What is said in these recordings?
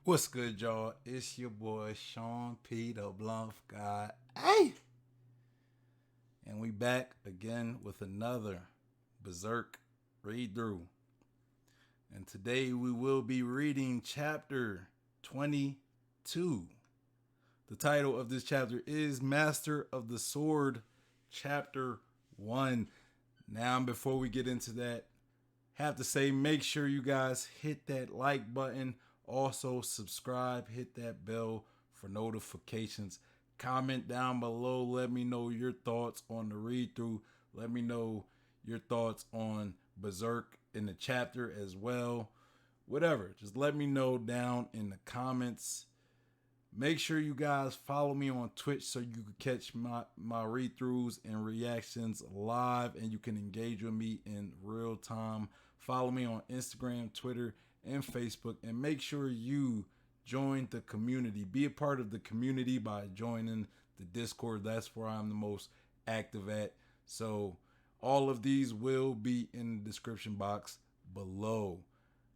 What's good, y'all? It's your boy Sean P. the Blunt Guy. Hey! And we back again with another Berserk read through. And today we will be reading chapter 22. The title of this chapter is Master of the Sword, chapter 1. Now, before we get into that, have to say, make sure you guys hit that like button. Also, subscribe, hit that bell for notifications. Comment down below. Let me know your thoughts on the read through. Let me know your thoughts on Berserk in the chapter as well. Whatever. Just let me know down in the comments. Make sure you guys follow me on Twitch so you can catch my read throughs and reactions live and you can engage with me in real time. Follow me on Instagram, Twitter, and Facebook, and make sure you join the community. Be a part of the community by joining the Discord. That's where I'm the most active at. So all of these will be in the description box below.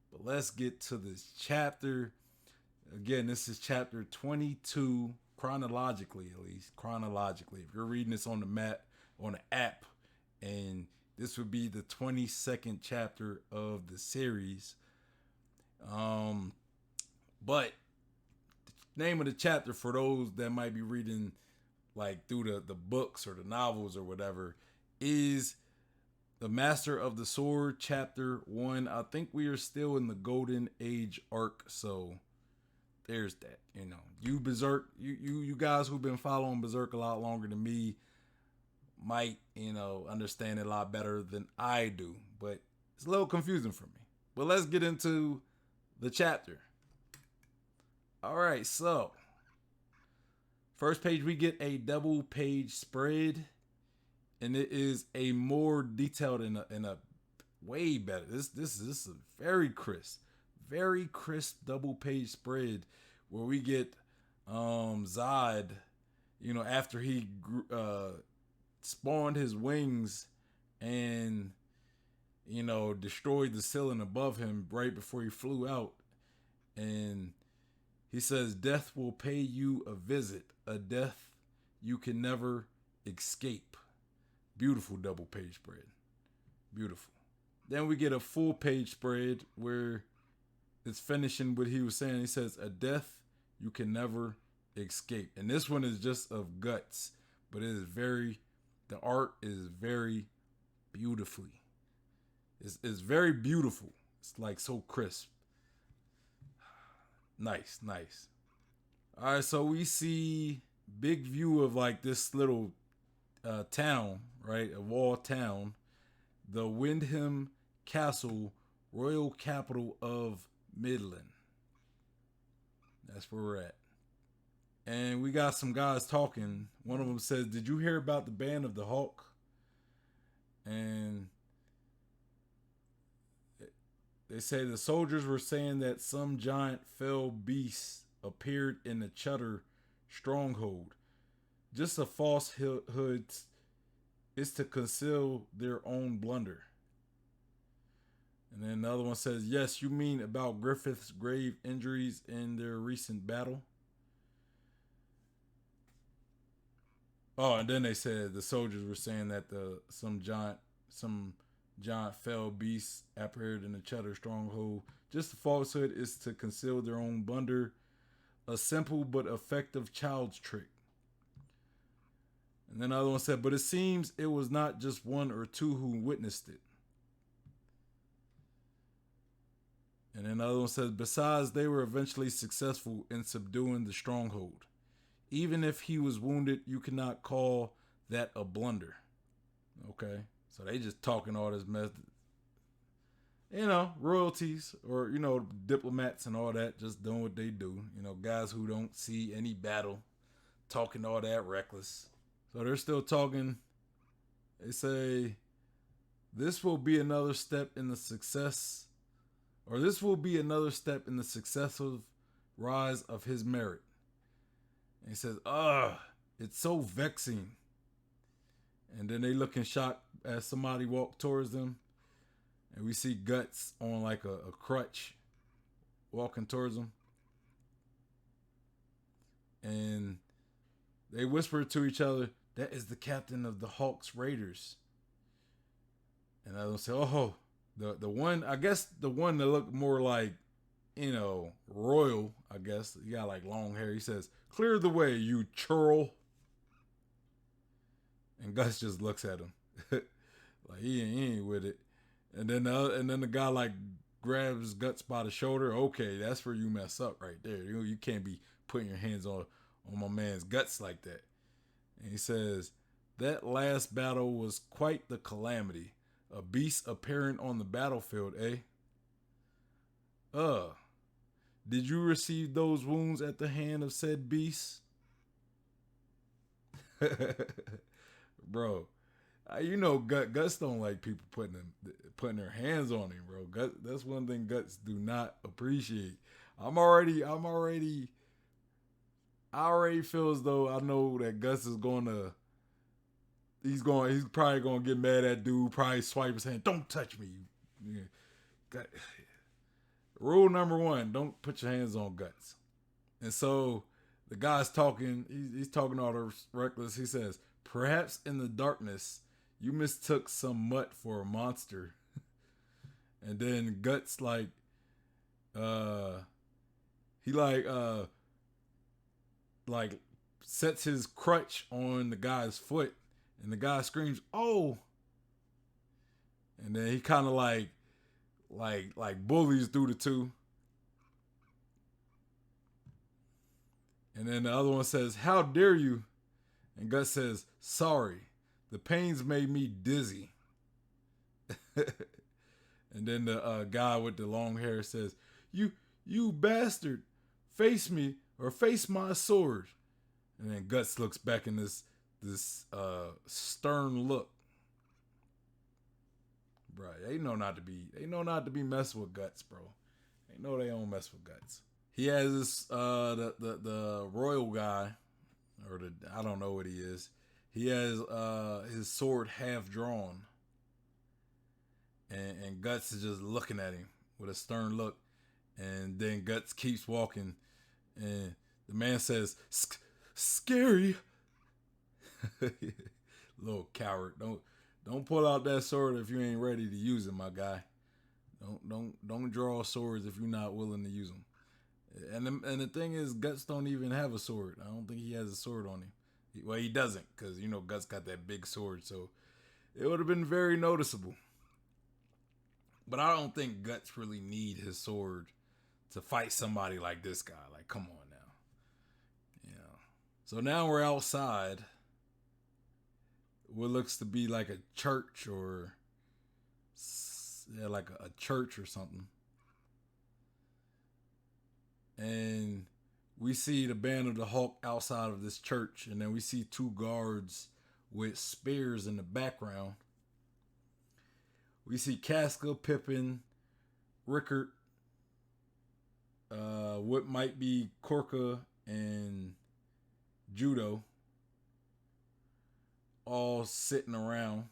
But let's get to this chapter. Again, this is chapter 22, chronologically at least. Chronologically. If you're reading this on the map, on the app, and this would be the 22nd chapter of the series. But the name of the chapter for those that might be reading like through the books or the novels or whatever is The Master of the Sword, chapter 1. I think we are still in the Golden Age arc, so there's that. You know, you Berserk, you guys who've been following Berserk a lot longer than me might, understand it a lot better than I do, but it's a little confusing for me. But let's get into the chapter. All right, so first page we get a double page spread, and it is a more detailed and a way better. This is a very crisp double page spread where we get Zodd, after he spawned his wings and destroyed the ceiling above him right before he flew out. And he says, death will pay you a visit, a death you can never escape. Beautiful double page spread. Beautiful. Then we get a full page spread where it's finishing what he was saying. He says, a death you can never escape. And this one is just of Guts, but the art is very beautifully. It's very beautiful. It's like so crisp. Nice. All right, so we see big view of like this little town, right? A wall town. The Windham Castle, royal capital of Midland. That's where we're at. And we got some guys talking. One of them says, did you hear about the Band of the Hawk? And they say the soldiers were saying that some giant fell beast appeared in the Chutter stronghold. Just a falsehood is to conceal their own blunder. And then another one says, yes, you mean about Griffith's grave injuries in their recent battle? Oh, and then they said the soldiers were saying that some giant fell beast appeared in the Chutter stronghold. Just a falsehood is to conceal their own blunder. A simple but effective child's trick. And then another one said, but it seems it was not just one or two who witnessed it. And then another one says, besides, they were eventually successful in subduing the stronghold. Even if he was wounded, you cannot call that a blunder. Okay? So they just talking all this mess. Royalties or, diplomats and all that, just doing what they do. Guys who don't see any battle, talking all that reckless. So they're still talking. They say, this will be another step in the successive rise of his merit. And he says, it's so vexing. And then they look in shock as somebody walk towards them. And we see Guts on like a crutch walking towards them. And they whisper to each other, that is the captain of the Hawks Raiders. And I don't say, oh, the one, I guess the one that looked more like, royal, I guess. He got like long hair. He says, clear the way, you churl. And Gus just looks at him. Like he ain't with it. And then the guy like grabs Guts by the shoulder. Okay, that's where you mess up right there. You can't be putting your hands on my man's guts like that. And he says, that last battle was quite the calamity. A beast appearing on the battlefield, eh? Did you receive those wounds at the hand of said beast? Bro, Guts don't like people putting their hands on him, bro. That's one thing Guts do not appreciate. I already feel as though I know that Gus is he's probably gonna get mad at dude, probably swipe his hand, don't touch me. Yeah. Rule number 1, don't put your hands on Guts. And so the guy's talking, he's talking all the reckless. He says, perhaps in the darkness, you mistook some mutt for a monster. And then Guts he sets his crutch on the guy's foot, and the guy screams, oh. And then he kind of like bullies through the two. And then the other one says, how dare you? And Gus says, sorry, the pains made me dizzy. And then the guy with the long hair says, you bastard, face me or face my sword. And then Guts looks back in this stern look. Bro, they know not to be messing with Guts, bro. They know they don't mess with Guts. He has this the royal guy, or I don't know what he is. He has his sword half drawn, and Guts is just looking at him with a stern look, and then Guts keeps walking, and the man says, "Scary, little coward! Don't pull out that sword if you ain't ready to use it, my guy. Don't draw swords if you're not willing to use them." And the thing is, Guts don't even have a sword. I don't think he has a sword on him. Well, he doesn't, because Guts got that big sword, so it would have been very noticeable. But I don't think Guts really need his sword to fight somebody like this guy. Like, come on now. So now we're outside what looks to be like a church, or like a church or something. And we see the band of the Hulk outside of this church, and then we see 2 guards with spears in the background. We see Casca, Pippin, Rickard, what might be Korka and Judo, all sitting around.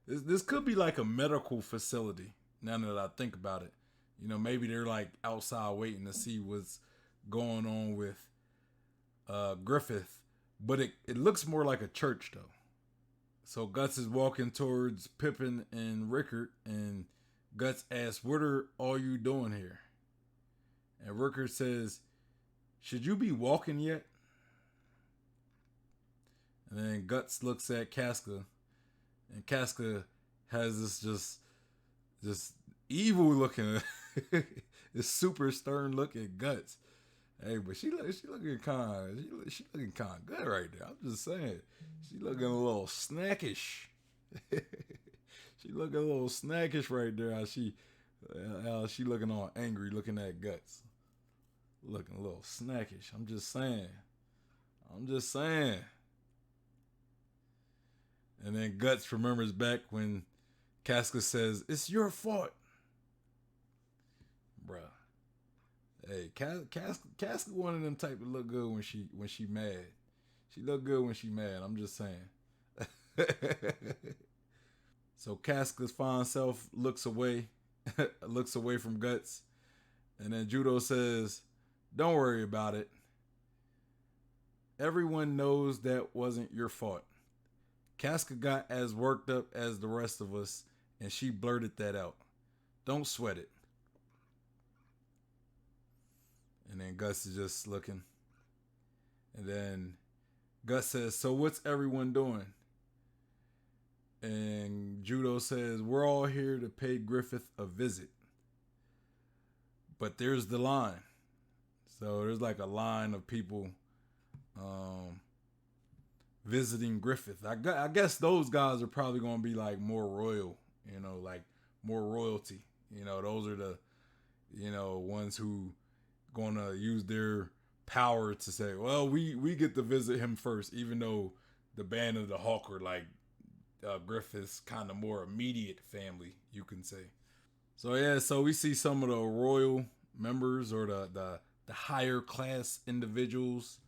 This could be like a medical facility, now that I think about it. Maybe they're like outside waiting to see what's going on with Griffith. But it looks more like a church, though. So Guts is walking towards Pippin and Rickard, and Guts asks, what are all you doing here? And Rickard says, should you be walking yet? And then Guts looks at Casca, and Casca has this just evil looking, this super stern look at Guts. Hey, but she looking kind of good right there. I'm just saying, she looking a little snackish. She looking a little snackish right there. How she looking all angry, looking at Guts, looking a little snackish. I'm just saying. And then Guts remembers back when Casca says, "It's your fault." Bruh. Hey, Casca one of them type to look good when she mad. She look good when she mad. I'm just saying. So Casca's fine self looks away from Guts. And then Judo says, "Don't worry about it. Everyone knows that wasn't your fault. Casca got as worked up as the rest of us, and she blurted that out. Don't sweat it. And then Guts is just looking. And then Guts says, so what's everyone doing? And Judo says, we're all here to pay Griffith a visit. But there's the line. So there's like a line of people visiting Griffith. I guess those guys are probably going to be like more royal, like more royalty. Those are the, ones who going to use their power to say, well, we get to visit him first, even though the Band of the Hawk are like Griffith's kind of more immediate family, you can say. So yeah, so we see some of the royal members or the higher class individuals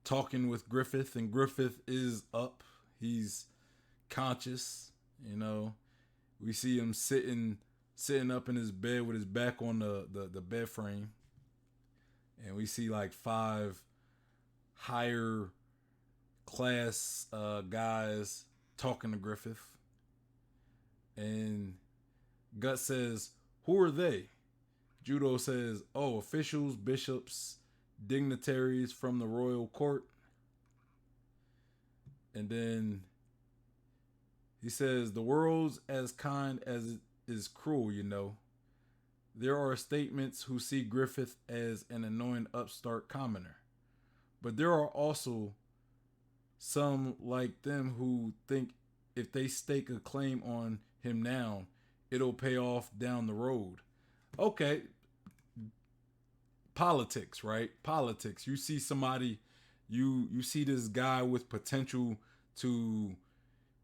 talking with Griffith, and Griffith is up. He's conscious, We see him sitting up in his bed with his back on the bed frame. And we see like 5 higher class guys talking to Griffith. And Guts says, who are they? Judo says, oh, officials, bishops, dignitaries from the royal court. And then he says, the world's as kind as it is cruel, There are statements who see Griffith as an annoying upstart commoner. But there are also some like them who think if they stake a claim on him now, it'll pay off down the road. Okay. Politics, right? Politics. You see somebody, you see this guy with potential to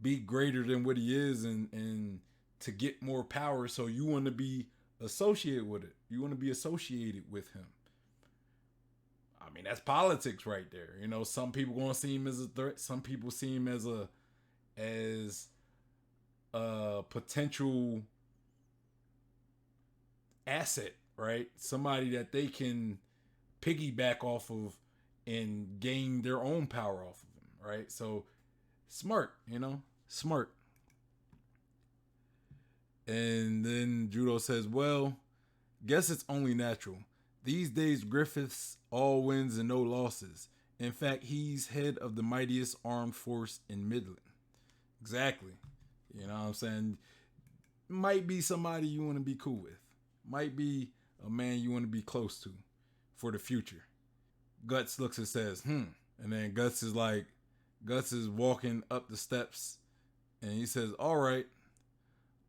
be greater than what he is and to get more power. So you want to be associated with it. You want to be associated with him. I mean, that's politics right there. Some people going to see him as a threat. Some people see him as a potential asset, right? Somebody that they can piggyback off of and gain their own power off of him, right? So smart, smart. And then Judo says, well, guess it's only natural. These days, Griffith's all wins and no losses. In fact, he's head of the mightiest armed force in Midland. Exactly. You know what I'm saying? Might be somebody you want to be cool with. Might be a man you want to be close to for the future. Guts looks and says, And then Guts is walking up the steps and he says, all right,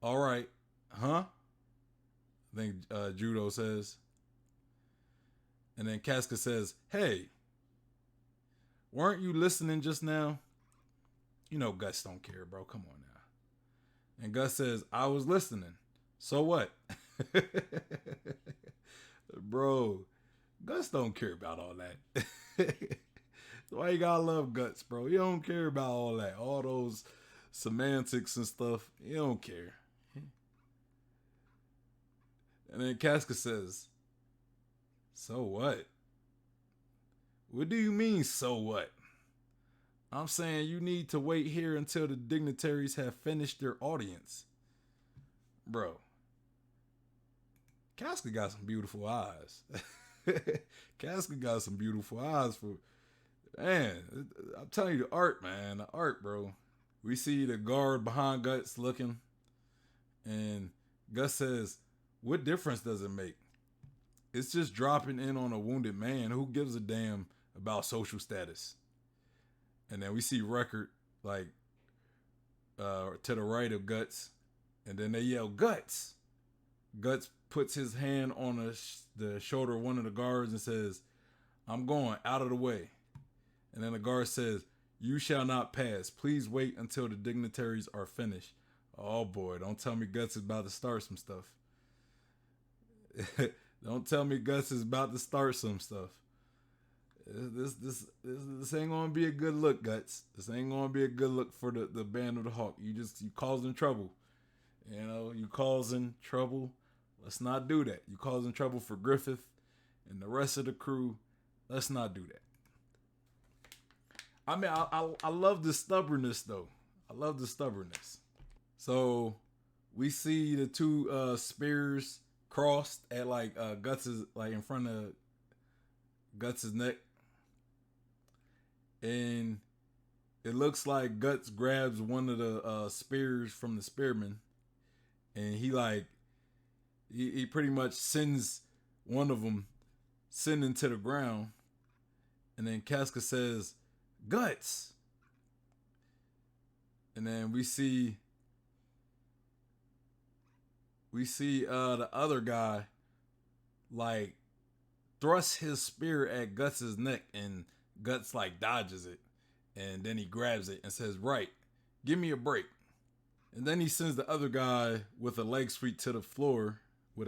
huh? I think Judo says. And then Casca says, hey, weren't you listening just now? Guts don't care, bro. Come on now. And Gus says, I was listening. So what? Bro, Guts don't care about all that. Why you gotta love Guts, bro? You don't care about all that. All those semantics and stuff. You don't care. And then Casca says, so what? What do you mean, so what? I'm saying you need to wait here until the dignitaries have finished their audience. Bro, Casca got some beautiful eyes. Casca got some beautiful eyes for... Man, I'm telling you, the art, man. The art, bro. We see the guard behind Guts looking. And Gus says, what difference does it make? It's just dropping in on a wounded man. Who gives a damn about social status? And then we see Record, like, to the right of Guts. And then they yell, Guts! Guts puts his hand on the shoulder of one of the guards and says, I'm going out of the way. And then the guard says, you shall not pass. Please wait until the dignitaries are finished. Oh boy, don't tell me Guts is about to start some stuff. Don't tell me Guts is about to start some stuff. This ain't gonna be a good look, Guts. This ain't gonna be a good look for the Band of the Hawk. You causing trouble. You causing trouble. Let's not do that. You causing trouble for Griffith and the rest of the crew. Let's not do that. I mean, I love the stubbornness though. I love the stubbornness. So we see the two spears crossed at like Guts's, like in front of Guts's neck, and it looks like Guts grabs one of the spears from the spearman, and he pretty much sends one of them sending to the ground, and then Casca says, "Guts," and then we see the other guy like thrusts his spear at Guts's neck, and Guts like dodges it, and then he grabs it and says, "Right, give me a break." And then he sends the other guy with a leg sweep to the floor, and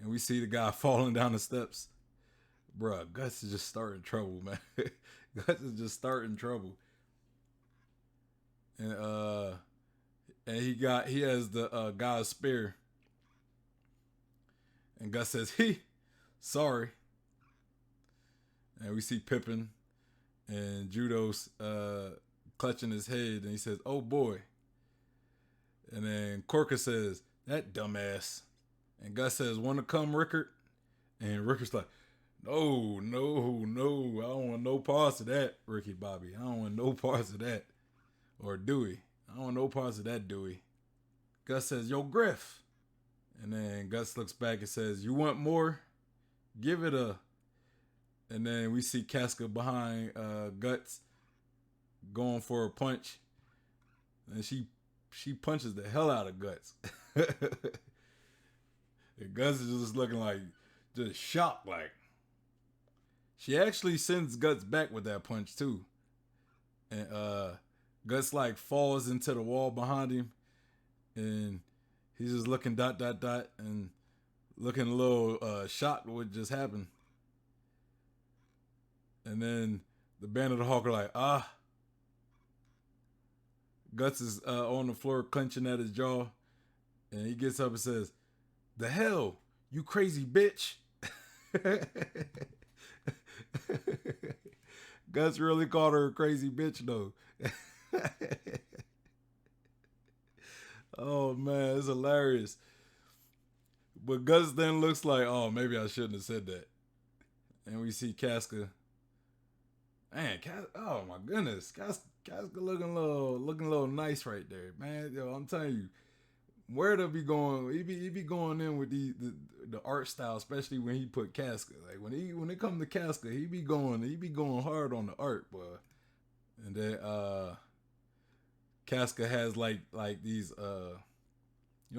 we see the guy falling down the steps. Bruh, Guts is just starting trouble, man. Guts is just starting trouble. And he has the guy's spear. And Guts says, sorry. And we see Pippin and Judo's clutching his head, and he says, "Oh boy." And then Corker says, "That dumbass." And Gus says, "Want to come, Rickard?" And Rickard's like, No, I don't want no parts of that, Ricky Bobby. I don't want no parts of that. Or Dewey. I don't want no parts of that, Dewey. Gus says, "Yo, Griff." And then Gus looks back and says, "You want more? Give it a..." And then we see Casca behind Guts going for a punch. And she punches the hell out of Guts. And Guts is just looking like, just shocked like. She actually sends Guts back with that punch too. And Guts like falls into the wall behind him. And he's just looking ... and looking a little shocked what just happened. And then the Band of the Hawk are like, Guts is on the floor clenching at his jaw. And he gets up and says, "The hell, you crazy bitch." Guts really called her a crazy bitch though. Oh man, it's hilarious. But Guts then looks like, oh, maybe I shouldn't have said that. And we see Casca. Man, oh my goodness, Casca looking a little nice right there, man. Yo, I'm telling you, where to be going? He be going in with the art style, especially when he put Casca. Like when it come to Casca, he be going hard on the art, boy. And then Casca has like these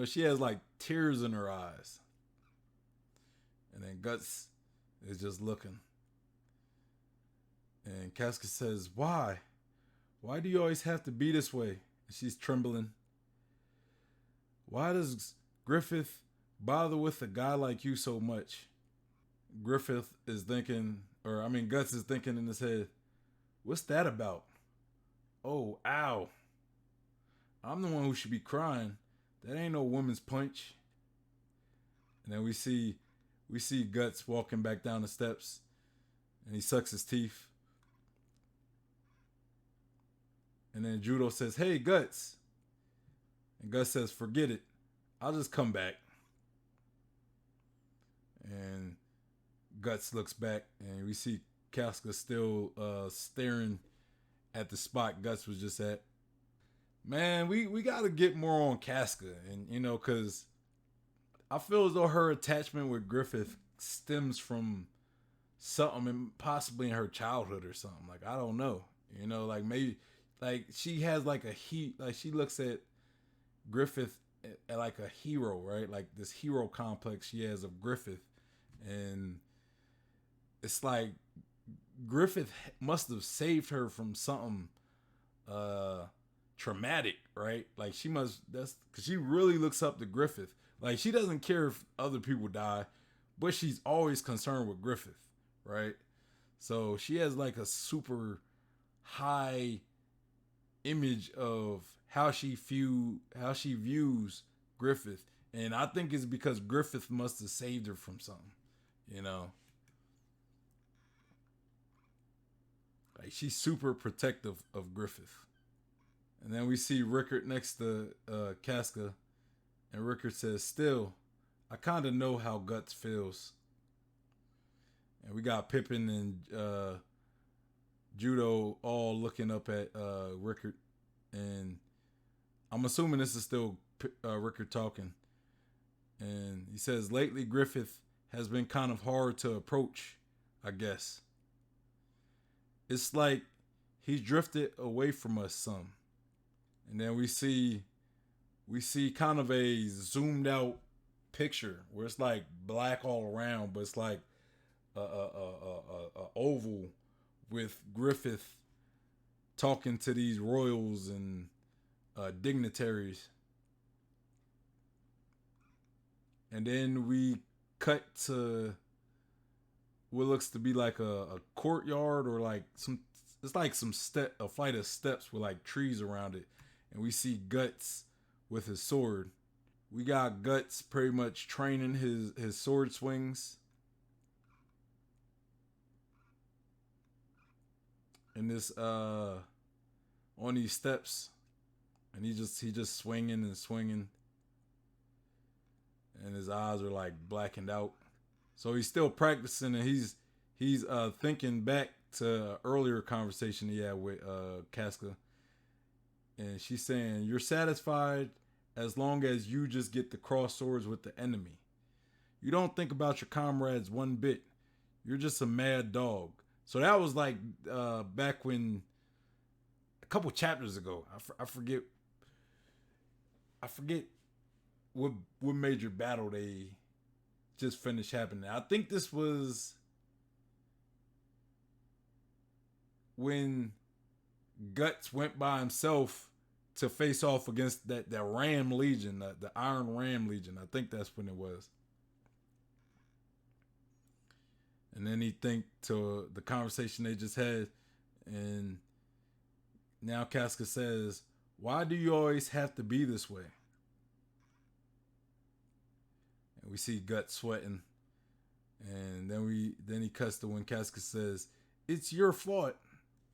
she has like tears in her eyes. And then Guts is just looking. And Casca says, "Why? Why do you always have to be this way?" And she's trembling. "Why does Griffith bother with a guy like you so much?" Guts is thinking in his head, "What's that about? Oh, ow. I'm the one who should be crying. That ain't no woman's punch." And then we see Guts walking back down the steps, and he sucks his teeth. And then Judo says, "Hey, Guts." And Guts says, "Forget it. I'll just come back." And Guts looks back, and we see Casca still staring at the spot Guts was just at. Man, we got to get more on Casca. And, because I feel as though her attachment with Griffith stems from something possibly in her childhood or something. Like, I don't know. Like maybe... Like, she has like she looks at Griffith at like a hero, right? Like this hero complex she has of Griffith. And it's like Griffith must have saved her from something traumatic, right? Like that's because she really looks up to Griffith. Like she doesn't care if other people die, but she's always concerned with Griffith, right? So she has like a super high image of how she views Griffith, and I think it's because Griffith must have saved her from something, Like she's super protective of Griffith. And then we see Rickard next to Casca, and Rickard says, "Still, I kind of know how Guts feels." And we got Pippin and Judo all looking up at Rickard, and I'm assuming this is still Rickard talking. And he says, "Lately, Griffith has been kind of hard to approach, I guess. It's like he's drifted away from us some." And then we see kind of a zoomed out picture where it's like black all around, but it's like a oval with Griffith talking to these royals and dignitaries. And then we cut to what looks to be like a courtyard or like it's like a flight of steps with like trees around it. And we see Guts with his sword. We got Guts pretty much training his sword swings. And this on these steps. And he just swinging and swinging. And his eyes are like blackened out. So he's still practicing, and he's thinking back to an earlier conversation he had with Casca. And she's saying, "You're satisfied as long as you just get to cross swords with the enemy. You don't think about your comrades one bit. You're just a mad dog." So that was like back when, a couple chapters ago. I forget what major battle they just finished happening. I think this was when Guts went by himself to face off against that Ram Legion, the Iron Ram Legion. I think that's when it was. And then he think to the conversation they just had, and now Casca says, "Why do you always have to be this way?" And we see Guts sweating, and then he cuts to when Casca says, "It's your fault,"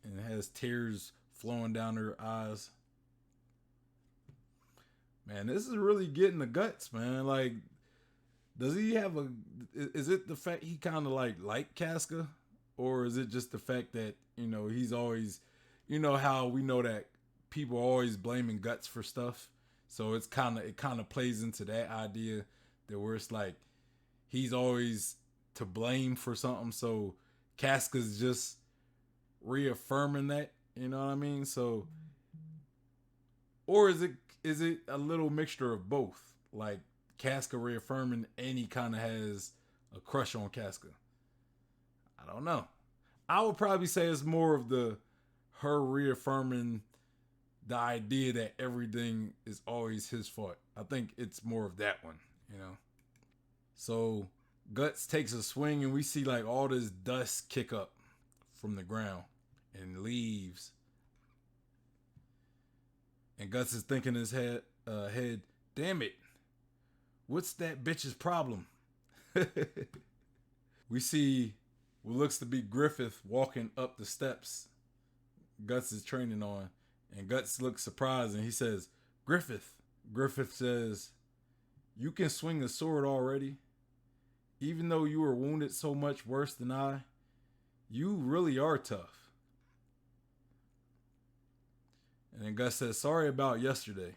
and it has tears flowing down her eyes. Man, this is really getting the Guts, man. Like, does he have is it the fact he kind of like Casca, or is it just the fact that, he's always, how we know that people are always blaming Guts for stuff. So it kind of plays into that idea that where it's like he's always to blame for something. So Casca's just reaffirming that, you know what I mean? So, or is it a little mixture of both? Like Casca reaffirming, and he kind of has a crush on Casca. I don't know. I would probably say it's more of her reaffirming the idea that everything is always his fault. I think it's more of that one, So Guts takes a swing, and we see like all this dust kick up from the ground and leaves. And Guts is thinking in his head, "Damn it, what's that bitch's problem?" We see what looks to be Griffith walking up the steps Guts is training on. And Guts looks surprised, and he says, "Griffith." Griffith says, "You can swing the sword already. Even though you were wounded so much worse than I, you really are tough." And then Guts says, "Sorry about yesterday."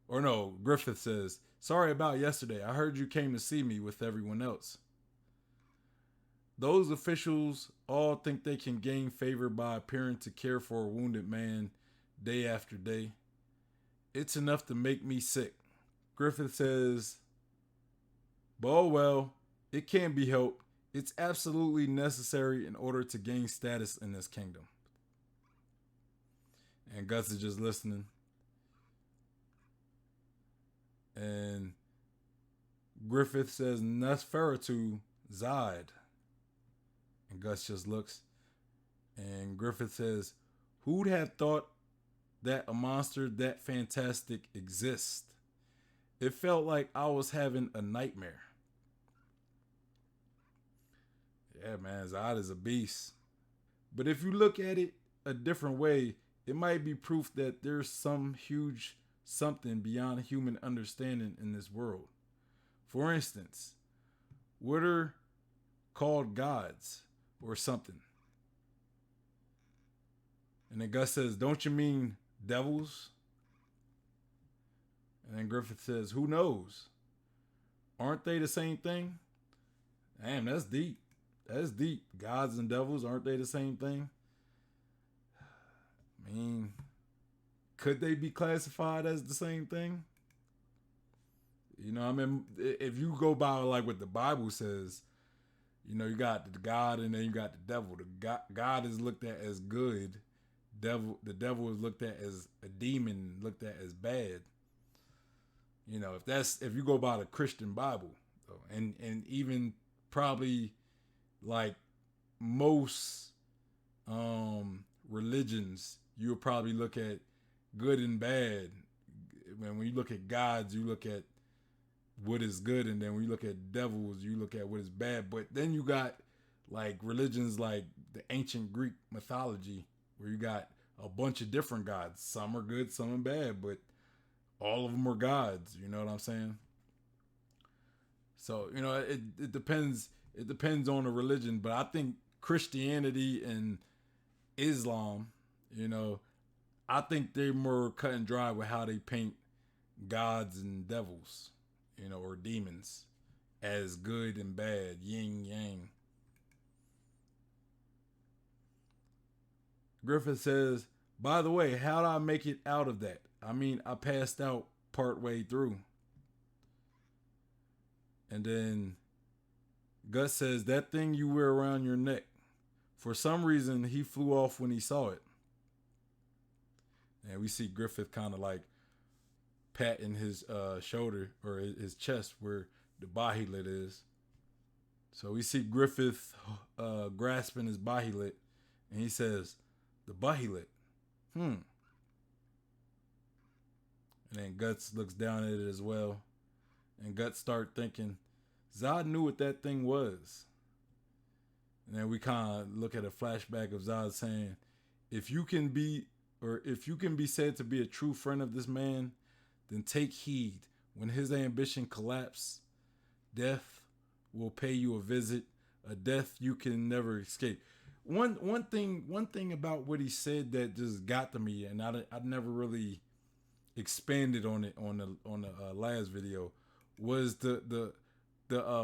Or no, Griffith says, "Sorry about yesterday. I heard you came to see me with everyone else. Those officials all think they can gain favor by appearing to care for a wounded man day after day. It's enough to make me sick." Griffith says, "Oh well, it can't be helped. It's absolutely necessary in order to gain status in this kingdom." And Guts is just listening. And Griffith says, "Nosferatu Zodd." And Guts just looks. And Griffith says, "Who'd have thought that a monster that fantastic exists? It felt like I was having a nightmare." Yeah, man, Zodd is a beast. But if you look at it a different way, it might be proof that there's some huge something beyond human understanding in this world. For instance, what are called gods or something? And then Gus says, don't you mean devils? And then Griffith says, who knows? Aren't they the same thing? Damn, that's deep. That's deep. Gods and devils, aren't they the same thing? I mean, could they be classified as the same thing? You know, I mean, if you go by like what the Bible says, you know, you got the God and then you got the devil. The God is looked at as good. The devil is looked at as a demon, looked at as bad. You know, if you go by the Christian Bible, and even probably like most religions, you'll probably look at good and bad. When you look at gods, you look at what is good, and then when you look at devils, you look at what is bad. But then you got like religions like the ancient Greek mythology, where you got a bunch of different gods. Some are good, some are bad, but all of them are gods. You know what I'm saying? So, you know, it depends. It depends on the religion, but I think Christianity and Islam, you know, I think they're more cut and dry with how they paint gods and devils, you know, or demons as good and bad, yin yang. Griffith says, by the way, how did I make it out of that? I mean, I passed out part way through. And then Gus says, that thing you wear around your neck. For some reason, he flew off when he saw it. And we see Griffith kind of like patting his shoulder or his chest where the bahilit is. So we see Griffith grasping his bahilit, and he says, the bahilit. And then Guts looks down at it as well. And Guts start thinking, Zodd knew what that thing was. And then we kind of look at a flashback of Zodd saying, if you can be said to be a true friend of this man, then take heed. When his ambition collapse, death will pay you a visit, a death you can never escape. One thing about what he said that just got to me, and I never really expanded on it on the last video, was the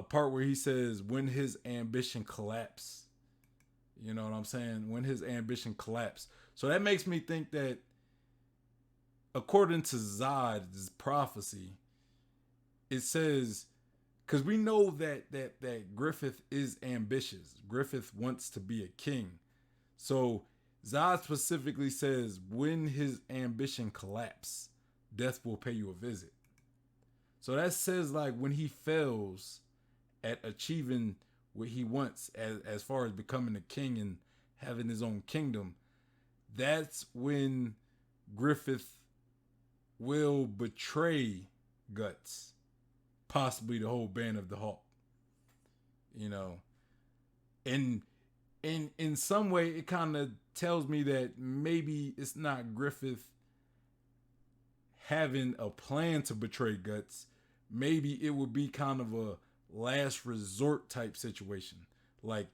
part where he says when his ambition collapse. You know what I'm saying? When his ambition collapse. So that makes me think that according to Zodd's prophecy, it says, because we know that Griffith is ambitious. Griffith wants to be a king. So Zodd specifically says when his ambition collapse, death will pay you a visit. So that says like when he fails at achieving what he wants as far as becoming a king and having his own kingdom, that's when Griffith will betray Guts, possibly the whole band of the Hawk. You know, and in some way it kind of tells me that maybe it's not Griffith having a plan to betray Guts. Maybe it would be kind of a last resort type situation. Like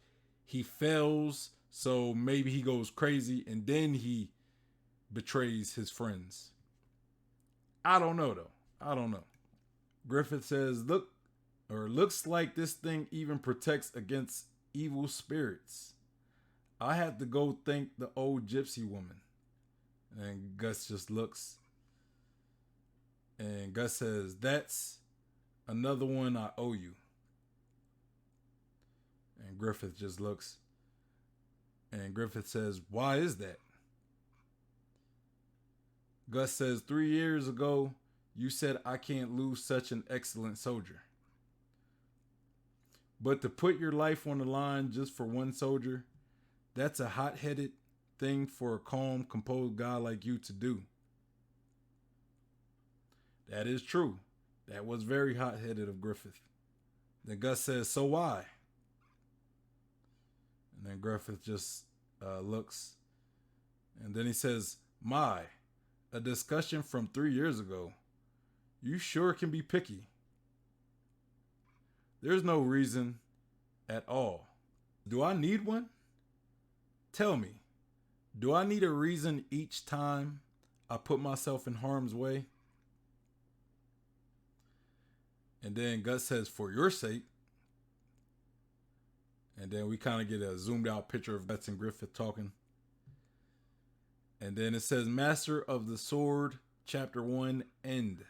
he fails, so maybe he goes crazy and then he betrays his friends. I don't know though. I don't know. Griffith says, looks like this thing even protects against evil spirits. I had to go thank the old gypsy woman. And Gus just looks. And Gus says, that's another one I owe you. And Griffith just looks. And Griffith says, why is that? Gus says, 3 years ago, you said I can't lose such an excellent soldier. But to put your life on the line just for one soldier, that's a hot-headed thing for a calm, composed guy like you to do. That is true. That was very hot-headed of Griffith. Then Gus says, so why? And then Griffith just looks. And then he says, "My, a discussion from 3 years ago. You sure can be picky. There's no reason at all. Do I need one? Tell me, do I need a reason each time I put myself in harm's way?" And then Gus says, "For your sake." And then we kind of get a zoomed out picture of Guts and Griffith talking. And then it says, "Master of the Sword, Chapter 1, End."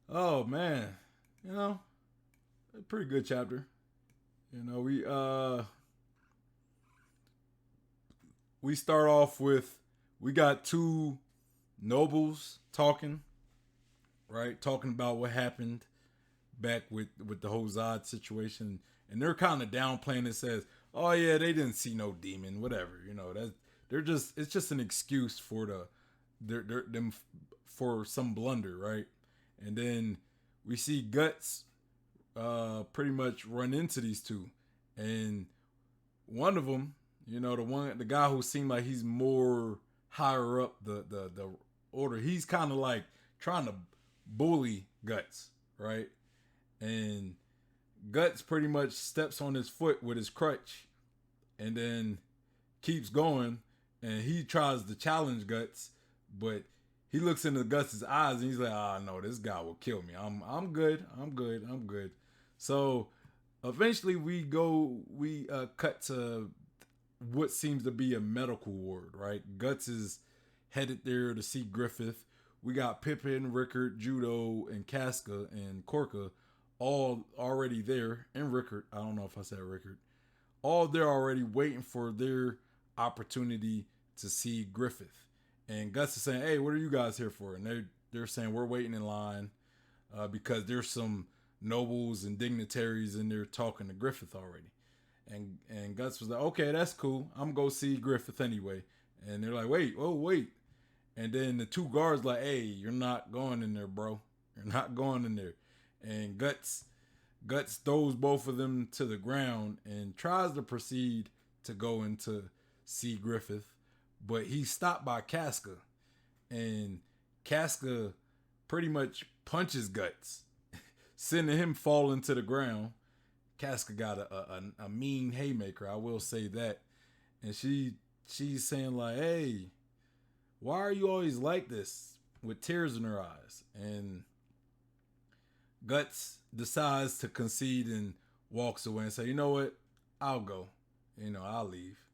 Oh, man. You know, a pretty good chapter. You know, we start off with, we got two nobles talking, right? Talking about what happened back with the whole Zodd situation. And they're kind of downplaying it, says, "Oh yeah, they didn't see no demon, whatever." You know, that it's just an excuse for them for some blunder, right? And then we see Guts pretty much run into these two. And one of them, you know, the guy who seemed like he's more higher up the order, he's kind of like trying to bully Guts, right? And Guts pretty much steps on his foot with his crutch and then keeps going, and he tries to challenge Guts, but he looks into Guts' eyes and he's like, "Ah, no, this guy will kill me. I'm good. So eventually we cut to what seems to be a medical ward, right? Guts is headed there to see Griffith. We got Pippin, Rickard, Judo, and Casca and Korka all already there. And Rickard, I don't know if I said Rickard. All there already waiting for their opportunity to see Griffith. And Guts is saying, "Hey, what are you guys here for?" And they're saying, "We're waiting in line because there's some nobles and dignitaries in there talking to Griffith already." And Guts was like, "Okay, that's cool. I'm gonna go see Griffith anyway." And they're like, wait. And then the two guards like, "Hey, you're not going in there, bro. You're not going in there." And Guts throws both of them to the ground and tries to proceed to go in to see Griffith. But he's stopped by Casca. And Casca pretty much punches Guts, sending him falling to the ground. Casca got a mean haymaker, I will say that. And she's saying like, "Hey, why are you always like this?" with tears in her eyes. And Guts decides to concede and walks away and say, "You know what? I'll go. You know, I'll leave.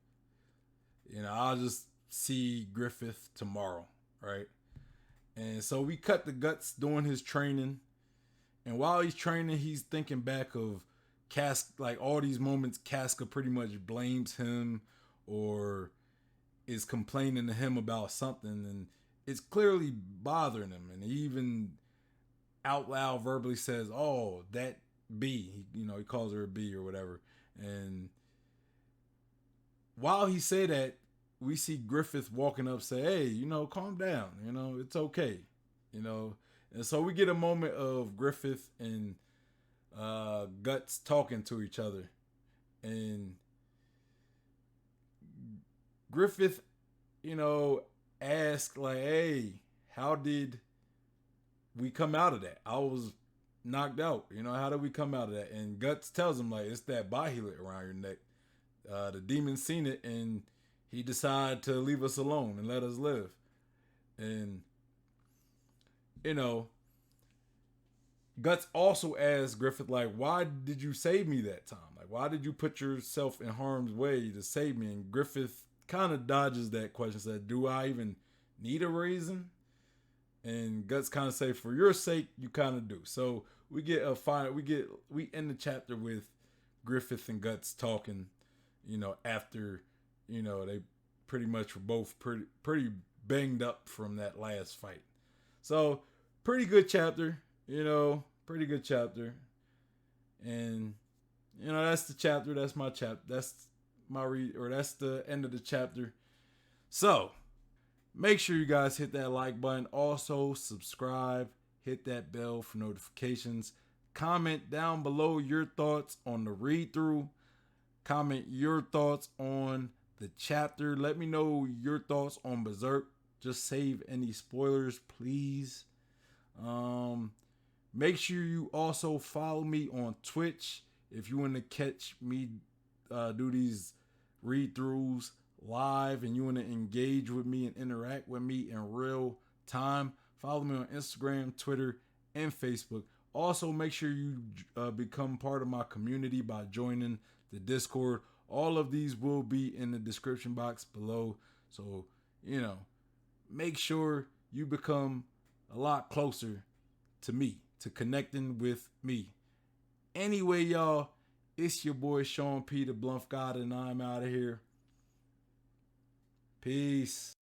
You know, I'll just see Griffith tomorrow," right? And so we cut the Guts doing his training. And while he's training, he's thinking back of like all these moments Casca pretty much blames him or is complaining to him about something, and it's clearly bothering him. And he even out loud verbally says, "Oh, that B," you know, he calls her a B or whatever. And while he said that, we see Griffith walking up, say, "Hey, you know, calm down. You know, it's okay." You know, and so we get a moment of Griffith and Guts talking to each other, and Griffith, you know, asked like, "Hey, how did we come out of that? I was knocked out. You know, how did we come out of that?" And Guts tells him like, "It's that bahilet around your neck. The demon seen it, and he decided to leave us alone and let us live." And you know, Guts also asked Griffith like, "Why did you save me that time? Like, why did you put yourself in harm's way to save me?" And Griffith kind of dodges that question, said, "Do I even need a reason?" And Guts kind of say, "For your sake, you kind of do." So we end the chapter with Griffith and Guts talking, you know, after, you know, they pretty much were both pretty banged up from that last fight. So pretty good chapter, you know, pretty good chapter. And, you know, that's the chapter. That's my chapter. That's my that's the end of the chapter. So make sure you guys hit that like button. Also subscribe, hit that bell for notifications. Comment down below your thoughts on the read through. Comment your thoughts on the chapter. Let me know your thoughts on Berserk. Just save any spoilers, please. Make sure you also follow me on Twitch if you want to catch me do these read-throughs live and you want to engage with me and interact with me in real time. Follow me on Instagram, Twitter, and Facebook. Also, make sure you become part of my community by joining the Discord. All of these will be in the description box below. So, make sure you become a lot closer to me, to connecting with me. Anyway, y'all, it's your boy Sean P, the Bluff God, and I'm out of here. Peace.